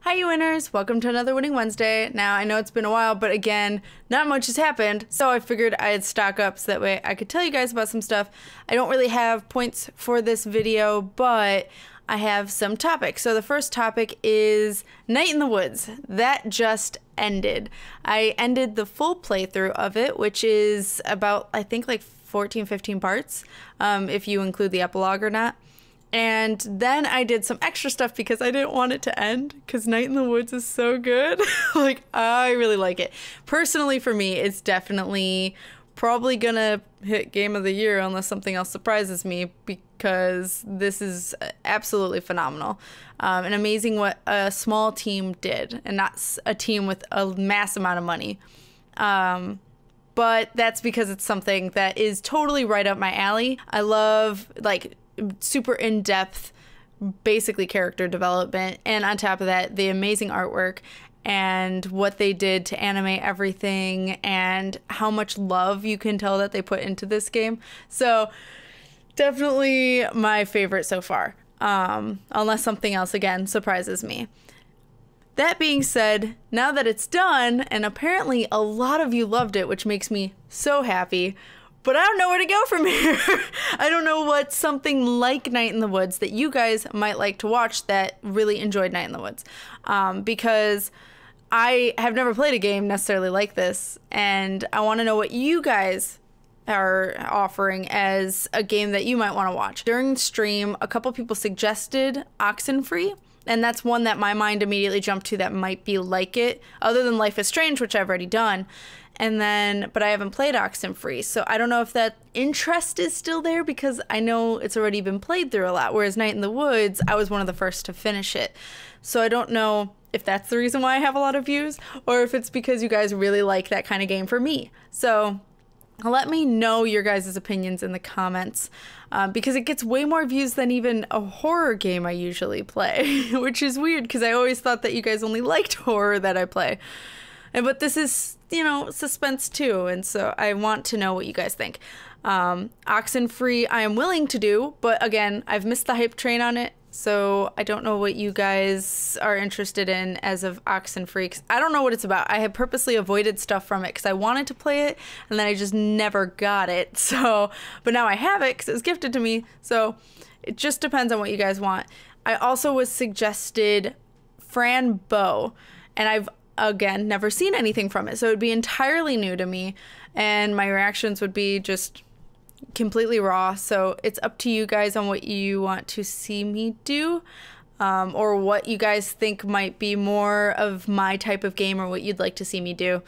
Hi, you winners! Welcome to another Winning Wednesday. Now, I know it's been a while, but again, not much has happened, so I figured I'd stock up so that way I could tell you guys about some stuff. I don't really have points for this video, but I have some topics. So the first topic is Night in the Woods. That just ended. I ended the full playthrough of it, which is about, I think, like 14, 15 parts, if you include the epilogue or not. And then I did some extra stuff because I didn't want it to end, because Night in the Woods is so good. Like, I really like it. Personally, for me, it's definitely probably gonna hit Game of the Year unless something else surprises me, because this is absolutely phenomenal. And amazing what a small team did, and not a team with a mass amount of money. But that's because it's something that is totally right up my alley. I love, like, super in-depth, basically character development, and on top of that, the amazing artwork and what they did to animate everything and how much love you can tell that they put into this game. So definitely my favorite so far, unless something else again surprises me. That being said, now that it's done, and apparently a lot of you loved it, which makes me so happy, but I don't know where to go from here. I don't know what something like Night in the Woods that you guys might like to watch that really enjoyed Night in the Woods. Because I have never played a game necessarily like this, and I want to know what you guys are offering as a game that you might want to watch. During stream, a couple people suggested Oxenfree, and that's one that my mind immediately jumped to that might be like it, other than Life is Strange, which I've already done. And then, but I haven't played Oxenfree, so I don't know if that interest is still there, because I know it's already been played through a lot, whereas Night in the Woods, I was one of the first to finish it. So I don't know if that's the reason why I have a lot of views, or if it's because you guys really like that kind of game for me. So let me know your guys' opinions in the comments, because it gets way more views than even a horror game I usually play, which is weird, because I always thought that you guys only liked horror that I play. But this is, you know, suspense too, and so I want to know what you guys think. Oxenfree I am willing to do, but again, I've missed the hype train on it, so I don't know what you guys are interested in as of Oxenfree, 'cause I don't know what it's about. I had purposely avoided stuff from it because I wanted to play it, and then I just never got it. So, but now I have it because it was gifted to me, so it just depends on what you guys want. I also was suggested Fran Bow, and I've again never seen anything from it, so it would be entirely new to me, and my reactions would be just completely raw. So it's up to you guys on what you want to see me do, or what you guys think might be more of my type of game, or what you'd like to see me do,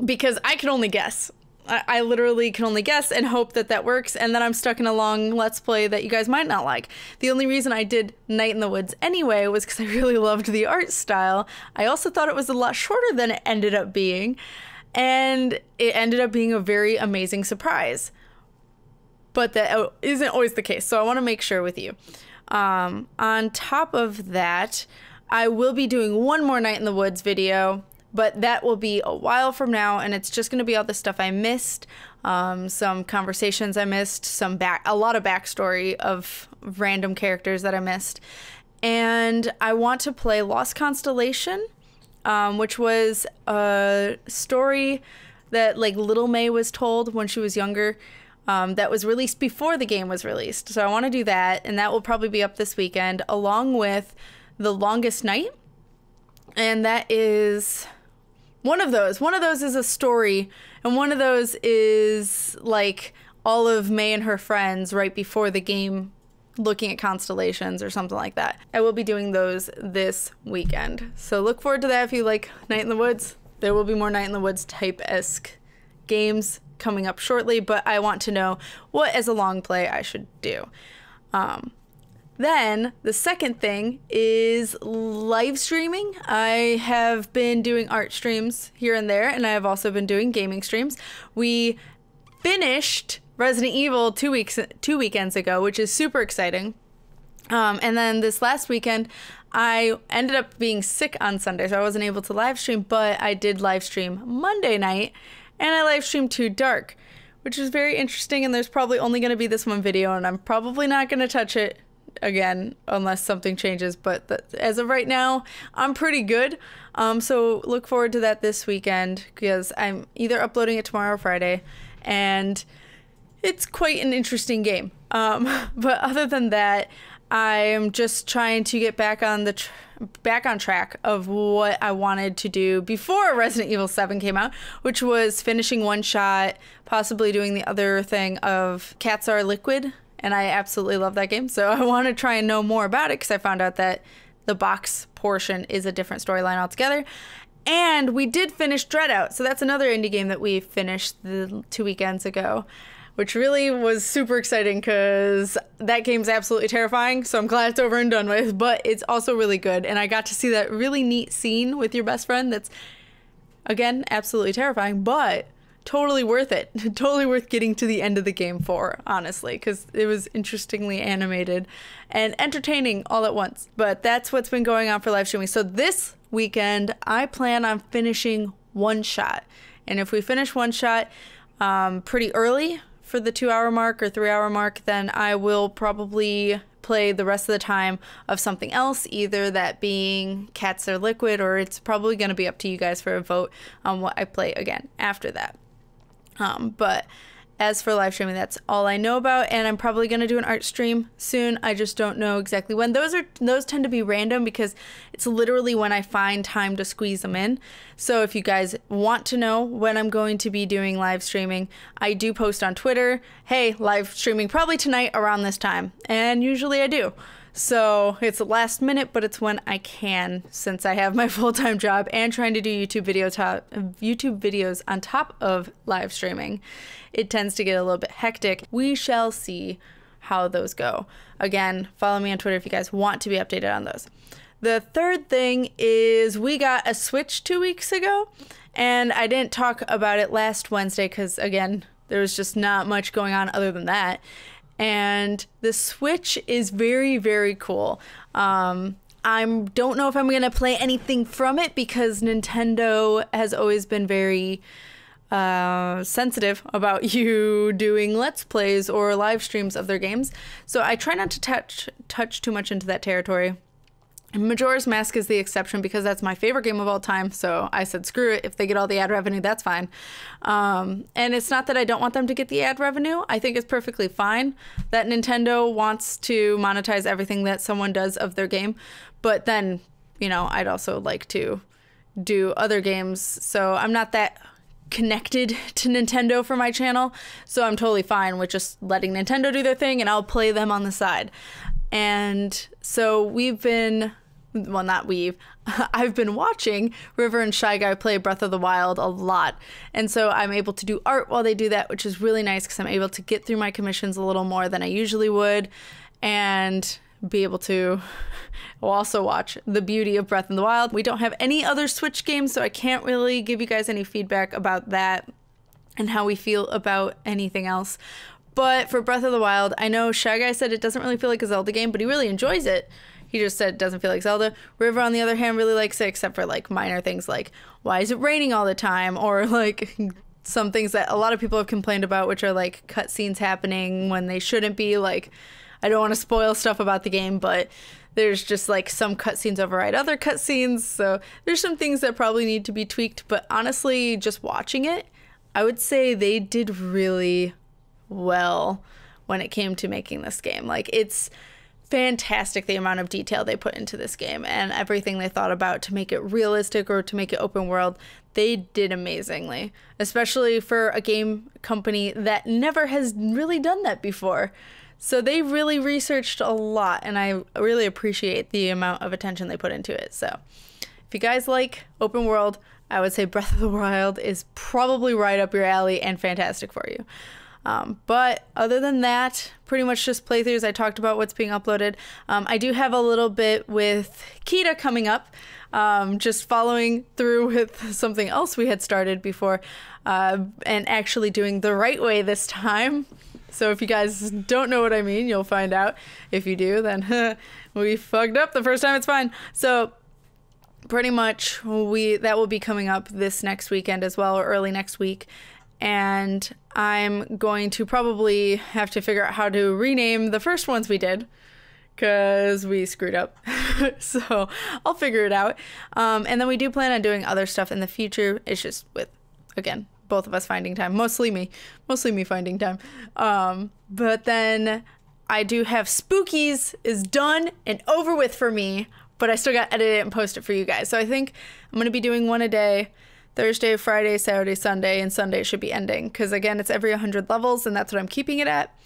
because I can only guess. I literally can only guess and hope that that works, and then I'm stuck in a long Let's Play that you guys might not like. The only reason I did Night in the Woods anyway was because I really loved the art style. I also thought it was a lot shorter than it ended up being, and it ended up being a very amazing surprise. But that isn't always the case, so I want to make sure with you. On top of that, I will be doing one more Night in the Woods video, but that will be a while from now, and it's just going to be all the stuff I missed, some conversations I missed, a lot of backstory of random characters that I missed. And I want to play Lost Constellation, which was a story that, like, Little May was told when she was younger, that was released before the game was released. So I want to do that, and that will probably be up this weekend, along with The Longest Night. And that is one of those. One of those is a story, and one of those is like all of May and her friends right before the game, looking at constellations or something like that. I will be doing those this weekend, so look forward to that if you like Night in the Woods. There will be more Night in the Woods type-esque games coming up shortly, but I want to know what as a long play I should do. Then the second thing is live streaming. I have been doing art streams here and there, and I have also been doing gaming streams. We finished Resident Evil two weekends ago, which is super exciting. And then this last weekend, I ended up being sick on Sunday, so I wasn't able to live stream, but I did live stream Monday night, and I live streamed Too Dark, which is very interesting, and there's probably only going to be this one video, and I'm probably not going to touch it again, unless something changes. But as of right now, I'm pretty good. So look forward to that this weekend, because I'm either uploading it tomorrow or Friday, and it's quite an interesting game. But other than that, I'm just trying to get back on the back on track of what I wanted to do before Resident Evil 7 came out, which was finishing One Shot, possibly doing the other thing of Cats Are Liquid, and I absolutely love that game. So I want to try and know more about it, because I found out that the box portion is a different storyline altogether. And we did finish Dread Out, so that's another indie game that we finished 2 weekends ago, which really was super exciting, because that game's absolutely terrifying, so I'm glad it's over and done with, but it's also really good, and I got to see that really neat scene with your best friend that's, again, absolutely terrifying, but totally worth it. Totally worth getting to the end of the game for, honestly, because it was interestingly animated and entertaining all at once. But that's what's been going on for live streaming. So this weekend, I plan on finishing One Shot, and if we finish One Shot pretty early, for the 2-hour mark or 3-hour mark, then I will probably play the rest of the time of something else, either that being Cats Are Liquid, or it's probably going to be up to you guys for a vote on what I play again after that. But as for live streaming, that's all I know about, and I'm probably going to do an art stream soon. I just don't know exactly when. Those tend to be random, because it's literally when I find time to squeeze them in. So if you guys want to know when I'm going to be doing live streaming, I do post on Twitter, hey, live streaming probably tonight around this time, and usually I do. So it's last minute, but it's when I can, since I have my full-time job and trying to do YouTube videos on top of live streaming. It tends to get a little bit hectic. We shall see how those go. Again, follow me on Twitter if you guys want to be updated on those. The third thing is we got a Switch 2 weeks ago, and I didn't talk about it last Wednesday because, again, there was just not much going on other than that. And the Switch is very, very cool. I don't know if I'm going to play anything from it, because Nintendo has always been very sensitive about you doing Let's Plays or live streams of their games. So I try not to touch too much into that territory. Majora's Mask is the exception, because that's my favorite game of all time, so I said screw it. If they get all the ad revenue, that's fine. And it's not that I don't want them to get the ad revenue. I think it's perfectly fine that Nintendo wants to monetize everything that someone does of their game, but then, you know, I'd also like to do other games, so I'm not that connected to Nintendo for my channel, so I'm totally fine with just letting Nintendo do their thing, and I'll play them on the side. And so I've been watching River and Shy Guy play Breath of the Wild a lot. And so I'm able to do art while they do that, which is really nice, because I'm able to get through my commissions a little more than I usually would, and be able to also watch the beauty of Breath of the Wild. We don't have any other Switch games, so I can't really give you guys any feedback about that and how we feel about anything else. But for Breath of the Wild, I know Shy Guy said it doesn't really feel like a Zelda game, but he really enjoys it. He just said it doesn't feel like Zelda. River, on the other hand, really likes it, except for like minor things like, why is it raining all the time? Or like some things that a lot of people have complained about, which are like cutscenes happening when they shouldn't be. Like, I don't want to spoil stuff about the game, but there's just like some cutscenes override other cutscenes. So there's some things that probably need to be tweaked. But honestly, just watching it, I would say they did really well when it came to making this game. Like, it's fantastic the amount of detail they put into this game, and everything they thought about to make it realistic or to make it open world, they did amazingly, especially for a game company that never has really done that before. So they really researched a lot, and I really appreciate the amount of attention they put into it. So if you guys like open world, I would say Breath of the Wild is probably right up your alley and fantastic for you. But other than that, pretty much just playthroughs. I talked about what's being uploaded. I do have a little bit with Kita coming up, just following through with something else we had started before, and actually doing the right way this time. So if you guys don't know what I mean, you'll find out. If you do, then we fucked up the first time. It's fine. So pretty much that will be coming up this next weekend as well, or early next week. And I'm going to probably have to figure out how to rename the first ones we did, because we screwed up. So I'll figure it out. And then we do plan on doing other stuff in the future. It's just with, again, both of us finding time. Mostly me finding time. But then I do have Spookies is done and over with for me, but I still got to edit it and post it for you guys. So I think I'm going to be doing one a day. Thursday, Friday, Saturday, Sunday, and Sunday should be ending. Because again, it's every 100 levels, and that's what I'm keeping it at.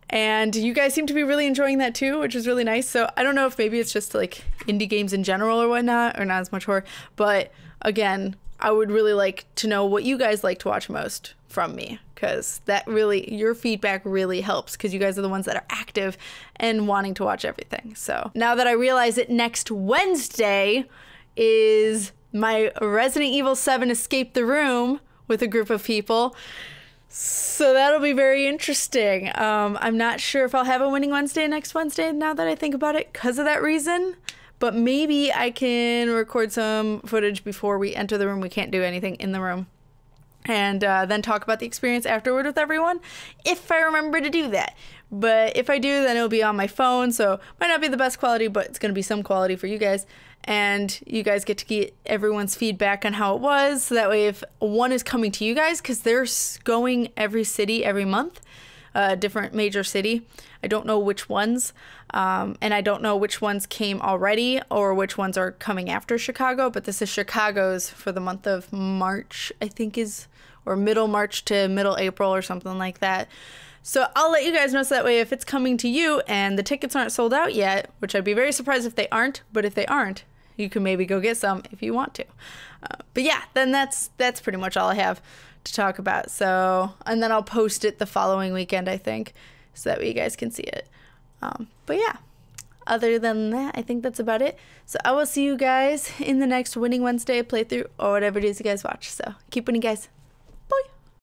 And you guys seem to be really enjoying that too, which is really nice. So I don't know if maybe it's just like indie games in general or whatnot, or not as much horror. But again, I would really like to know what you guys like to watch most from me. Because that really, your feedback really helps. Because you guys are the ones that are active and wanting to watch everything. So now that I realize that next Wednesday is my Resident Evil 7 Escape the Room with a group of people. So that'll be very interesting. I'm not sure if I'll have a Winning Wednesday next Wednesday now that I think about it because of that reason. But maybe I can record some footage before we enter the room. We can't do anything in the room. And then talk about the experience afterward with everyone, if I remember to do that. But if I do, then it'll be on my phone. So it might not be the best quality, but it's going to be some quality for you guys. And you guys get to get everyone's feedback on how it was. So that way if one is coming to you guys, because they're going every city every month, different major city. I don't know which ones. And I don't know which ones came already or which ones are coming after Chicago. But this is Chicago's for the month of March, I think is, or middle March to middle April or something like that. So I'll let you guys know so that way if it's coming to you and the tickets aren't sold out yet, which I'd be very surprised if they aren't, but if they aren't, you can maybe go get some if you want to. But yeah, then that's pretty much all I have to talk about. So, and then I'll post it the following weekend, I think, so that way you guys can see it. But yeah, other than that, I think that's about it. So I will see you guys in the next Winning Wednesday playthrough or whatever it is you guys watch. So keep winning, guys.